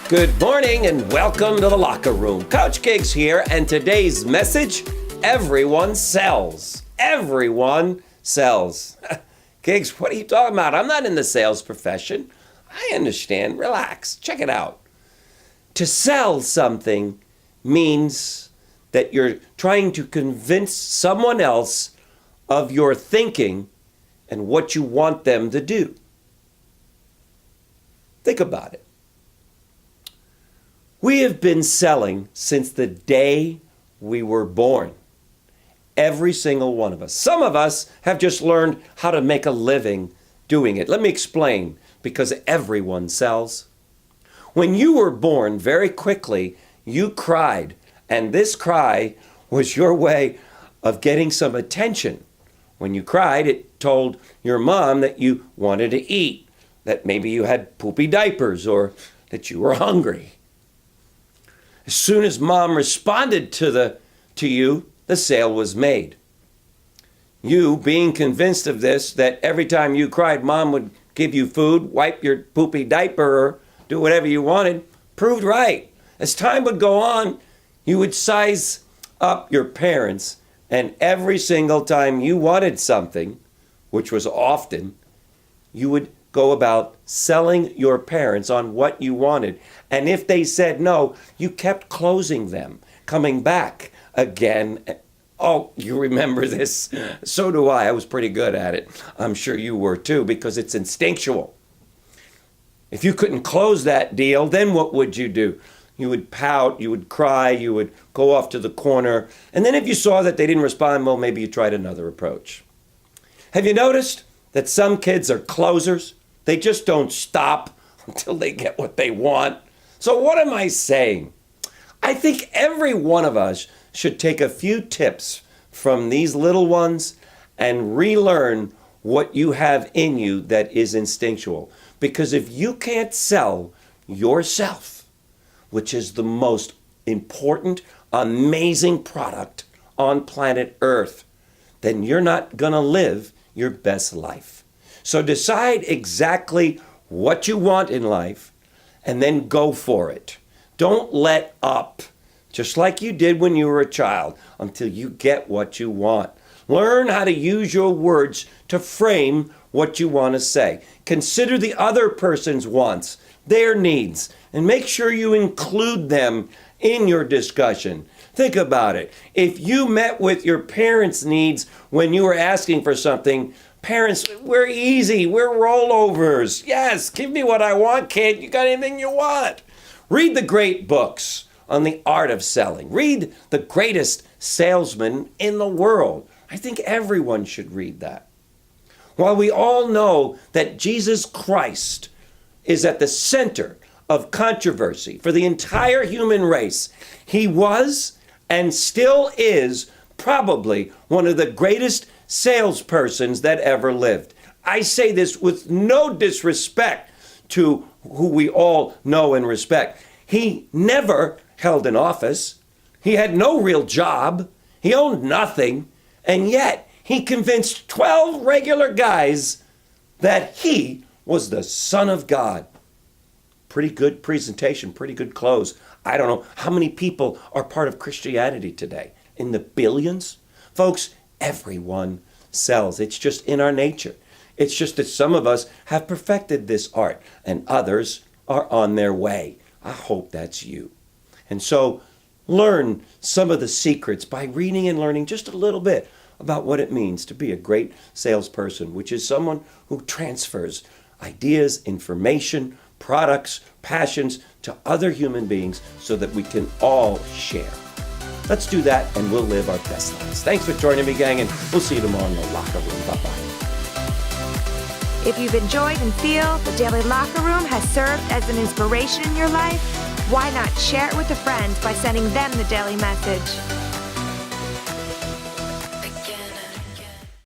Good morning and welcome to the locker room. Coach Gigs here, and today's message, everyone sells. Everyone sells. Gigs, what are you talking about? I'm not in the sales profession. I understand. Relax. Check it out. To sell something means that you're trying to convince someone else of your thinking and what you want them to do. Think about it. We have been selling since the day we were born. Every single one of us. Some of us have just learned how to make a living doing it. Let me explain, because everyone sells. When you were born, very quickly, you cried, and this cry was your way of getting some attention. When you cried, it told your mom that you wanted to eat, that maybe you had poopy diapers, or that you were hungry. As soon as mom responded to you, the sale was made. You, being convinced of this, that every time you cried, mom would give you food, wipe your poopy diaper, or do whatever you wanted, proved right. As time would go on, you would size up your parents, and every single time you wanted something, which was often, you would go about selling your parents on what you wanted. And if they said no, you kept closing them, coming back again. Oh, you remember this? So do I. I was pretty good at it. I'm sure you were too, because it's instinctual. If you couldn't close that deal, then what would you do? You would pout, you would cry, you would go off to the corner. And then if you saw that they didn't respond, well, maybe you tried another approach. Have you noticed that some kids are closers? They just don't stop until they get what they want. So what am I saying? I think every one of us should take a few tips from these little ones and relearn what you have in you that is instinctual. Because if you can't sell yourself, which is the most important, amazing product on planet Earth, then you're not going to live your best life. So decide exactly what you want in life and then go for it. Don't let up, just like you did when you were a child, until you get what you want. Learn how to use your words to frame what you want to say. Consider the other person's wants, their needs, and make sure you include them in your discussion. Think about it. If you met with your parents' needs when you were asking for something, parents, we're easy. We're rollovers. Yes, give me what I want, kid. You got anything you want? Read the great books on the art of selling. Read the greatest salesman in the world. I think everyone should read that. While we all know that Jesus Christ is at the center of controversy for the entire human race, he was and still is probably one of the greatest salespersons that ever lived. I say this with no disrespect to who we all know and respect. He never held an office. He had no real job. He owned nothing. And yet he convinced 12 regular guys that he was the Son of God. Pretty good presentation, pretty good clothes. I don't know how many people are part of Christianity today. In the billions? Folks, everyone sells. It's just in our nature. It's just that some of us have perfected this art and others are on their way. I hope that's you. And so learn some of the secrets by reading and learning just a little bit about what it means to be a great salesperson, which is someone who transfers ideas, information, products, passions to other human beings so that we can all share. Let's do that and we'll live our best lives. Thanks for joining me, gang, and we'll see you tomorrow in the locker room. Bye-bye. If you've enjoyed and feel the Daily Locker Room has served as an inspiration in your life, why not share it with a friend by sending them the daily message?